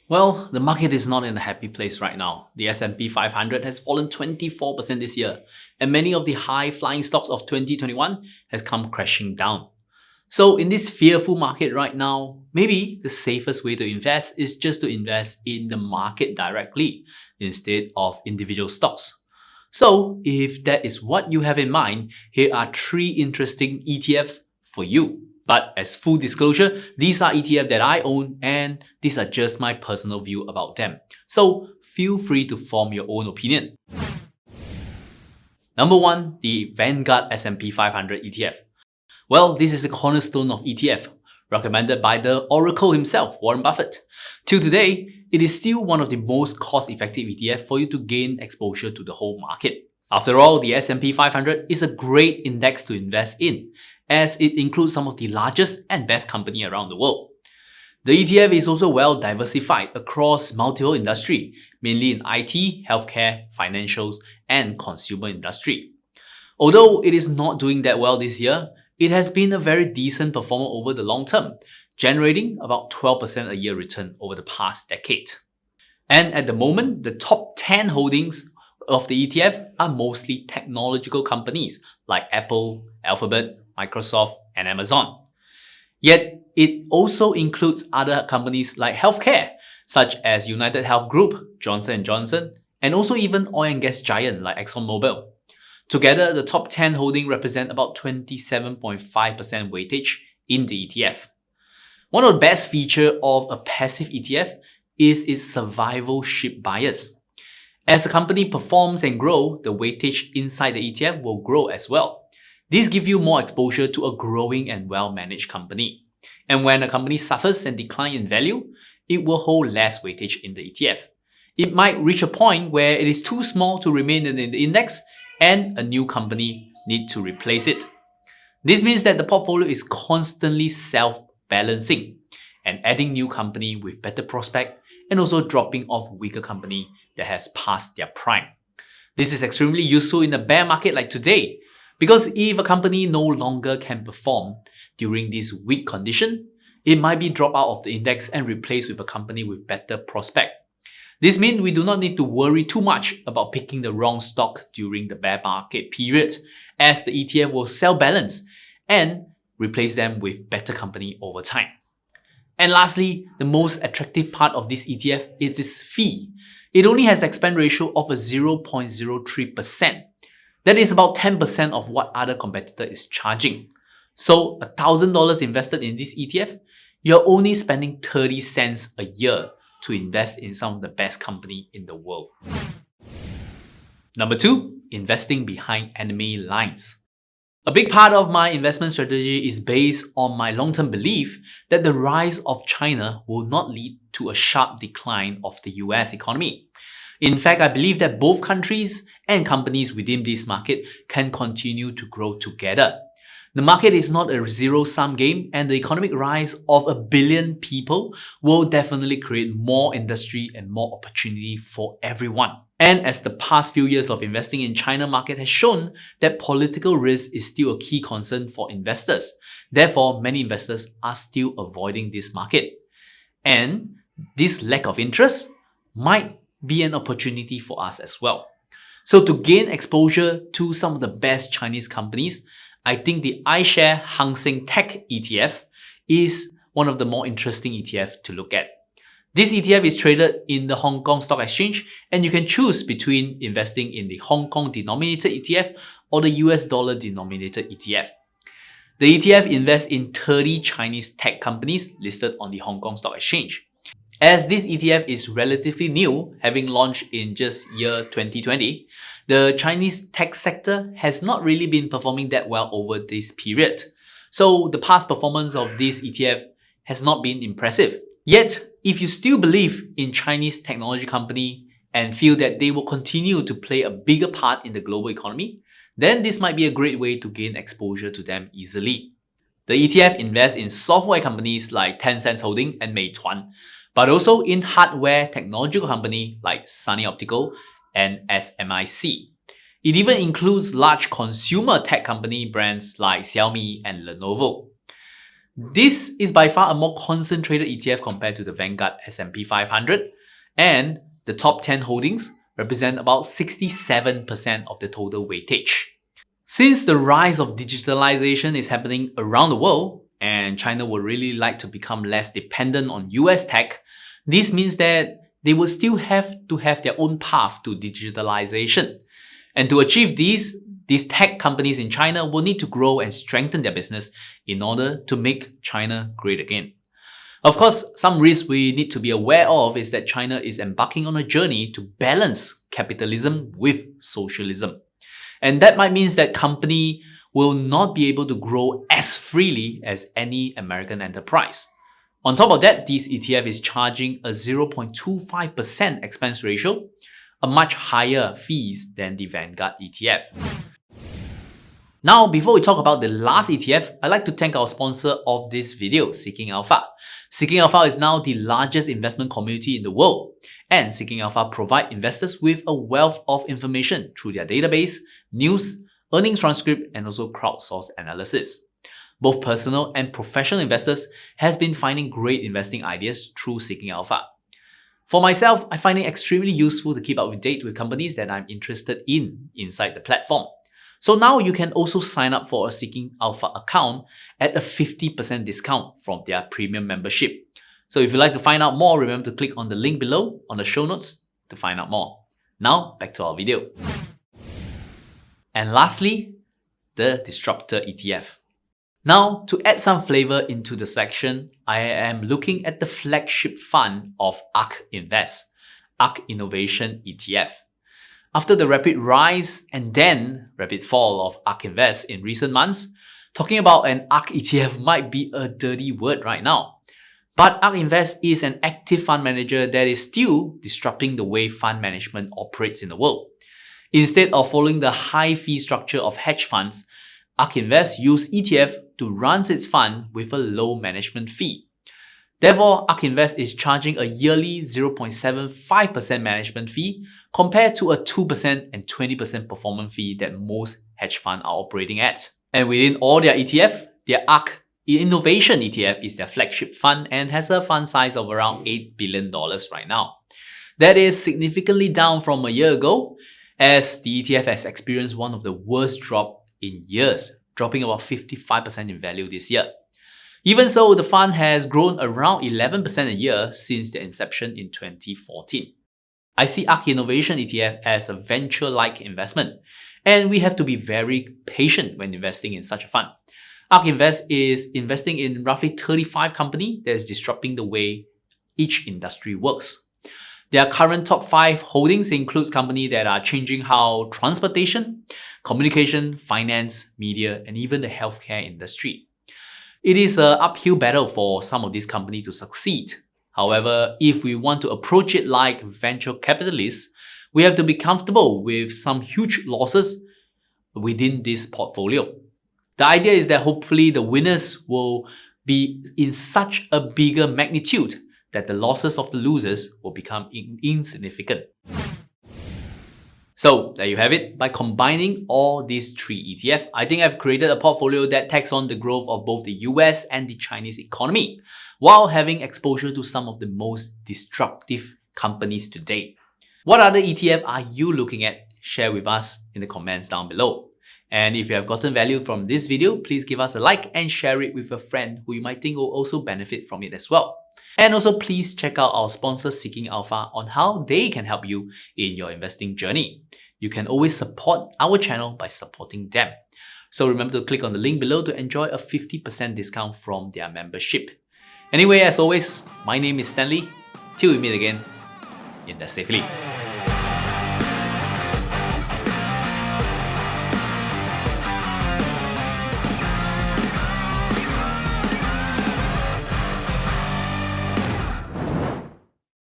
Well, the market is not in a happy place right now. The S&P 500 has fallen 24% this year, and many of the high-flying stocks of 2021 has come crashing down. So in this fearful market right now, maybe the safest way to invest is just to invest in the market directly instead of individual stocks. So if that is what you have in mind, here are 3 interesting ETFs for you. But as full disclosure, these are ETFs that I own and these are just my personal view about them. So feel free to form your own opinion. Number 1, the Vanguard SP 500 ETF. Well, this is the cornerstone of ETF, recommended by the Oracle himself, Warren Buffett. Till today, it is still one of the most cost-effective ETF for you to gain exposure to the whole market. After all, the S&P 500 is a great index to invest in, as it includes some of the largest and best companies around the world. The ETF is also well diversified across multiple industries, mainly in IT, healthcare, financials, and consumer industry. Although it is not doing that well this year, it has been a very decent performer over the long term, generating about 12% a year return over the past decade. And at the moment, the top 10 holdings of the ETF are mostly technological companies like Apple, Alphabet, Microsoft, and Amazon. Yet, it also includes other companies like healthcare, such as United Health Group, Johnson & Johnson, and also even oil and gas giant like ExxonMobil. Together, the top 10 holdings represent about 27.5% weightage in the ETF. One of the best features of a passive ETF is its survivalship bias. As the company performs and grows, the weightage inside the ETF will grow as well. This gives you more exposure to a growing and well-managed company. And when a company suffers and declines in value, it will hold less weightage in the ETF. It might reach a point where it is too small to remain in the index and a new company needs to replace it. This means that the portfolio is constantly self-balancing and adding new company with better prospect and also dropping off weaker company that has passed their prime. This is extremely useful in a bear market like today, because if a company no longer can perform during this weak condition, it might be dropped out of the index and replaced with a company with better prospect. This means we do not need to worry too much about picking the wrong stock during the bear market period, as the ETF will self-balance and replace them with better company over time. And lastly, the most attractive part of this ETF is its fee. It only has an expense ratio of a 0.03%. That is about 10% of what other competitor is charging. So $1,000 invested in this ETF, you're only spending 30 cents a year to invest in some of the best company in the world. Number 2, investing behind enemy lines. A big part of my investment strategy is based on my long-term belief that the rise of China will not lead to a sharp decline of the US economy. In fact, I believe that both countries and companies within this market can continue to grow together. The market is not a zero-sum game, and the economic rise of 1 billion people will definitely create more industry and more opportunity for everyone. And as the past few years of investing in China market has shown that political risk is still a key concern for investors. Therefore, many investors are still avoiding this market. And this lack of interest might be an opportunity for us as well. So to gain exposure to some of the best Chinese companies, I think the iShares Hang Seng Tech ETF is one of the more interesting ETF to look at. This ETF is traded in the Hong Kong Stock Exchange, and you can choose between investing in the Hong Kong denominated ETF or the US dollar denominated ETF. The ETF invests in 30 Chinese tech companies listed on the Hong Kong Stock Exchange. As this ETF is relatively new, having launched in just year 2020, the Chinese tech sector has not really been performing that well over this period. So the past performance of this ETF has not been impressive. Yet, if you still believe in Chinese technology company and feel that they will continue to play a bigger part in the global economy, then this might be a great way to gain exposure to them easily. The ETF invests in software companies like Tencent Holding and Meituan, but also in hardware technological company like Sunny Optical and SMIC. It even includes large consumer tech company brands like Xiaomi and Lenovo. This is by far a more concentrated ETF compared to the Vanguard SP 500, and the top 10 holdings represent about 67% of the total weightage. Since the rise of digitalization is happening around the world, and China would really like to become less dependent on US tech, this means that they will still have to have their own path to digitalization. And to achieve this, these tech companies in China will need to grow and strengthen their business in order to make China great again. Of course, some risks we need to be aware of is that China is embarking on a journey to balance capitalism with socialism. And that might mean that company will not be able to grow as freely as any American enterprise. On top of that, this ETF is charging a 0.25% expense ratio, a much higher fees than the Vanguard ETF. Now, before we talk about the last ETF, I'd like to thank our sponsor of this video, Seeking Alpha. Seeking Alpha is now the largest investment community in the world, and Seeking Alpha provide investors with a wealth of information through their database, news, earnings transcript, and also crowdsourced analysis. Both personal and professional investors has been finding great investing ideas through Seeking Alpha. For myself, I find it extremely useful to keep up to date with companies that I'm interested in inside the platform. So now you can also sign up for a Seeking Alpha account at a 50% discount from their premium membership. So if you'd like to find out more, remember to click on the link below on the show notes to find out more. Now, back to our video. And lastly, the Disruptor ETF. Now, to add some flavor into the section, I am looking at the flagship fund of ARK Invest, ARK Innovation ETF. After the rapid rise and then rapid fall of ARK Invest in recent months, talking about an ARK ETF might be a dirty word right now. But ARK Invest is an active fund manager that is still disrupting the way fund management operates in the world. Instead of following the high fee structure of hedge funds, ARK Invest uses ETF to run its funds with a low management fee. Therefore, ARK Invest is charging a yearly 0.75% management fee compared to a 2% and 20% performance fee that most hedge funds are operating at. And within all their ETF, their ARK Innovation ETF is their flagship fund and has a fund size of around $8 billion right now. That is significantly down from a year ago, as the ETF has experienced one of the worst drops in years, dropping about 55% in value this year. Even so, the fund has grown around 11% a year since the inception in 2014. I see ARK Innovation ETF as a venture-like investment, and we have to be very patient when investing in such a fund. ARK Invest is investing in roughly 35 companies that is disrupting the way each industry works. Their current top 5 holdings includes companies that are changing how transportation, communication, finance, media, and even the healthcare industry. It is an uphill battle for some of these companies to succeed. However, if we want to approach it like venture capitalists, we have to be comfortable with some huge losses within this portfolio. The idea is that hopefully the winners will be in such a bigger magnitude that the losses of the losers will become insignificant. So there you have it. By combining all these 3 ETFs, I think I've created a portfolio that takes on the growth of both the US and the Chinese economy, while having exposure to some of the most disruptive companies today. What other ETF are you looking at? Share with us in the comments down below. And if you have gotten value from this video, please give us a like and share it with a friend who you might think will also benefit from it as well. And also please check out our sponsor Seeking Alpha on how they can help you in your investing journey. You can always support our channel by supporting them. So remember to click on the link below to enjoy a 50% discount from their membership. Anyway, as always, my name is Stanley. Till we meet again, invest safely.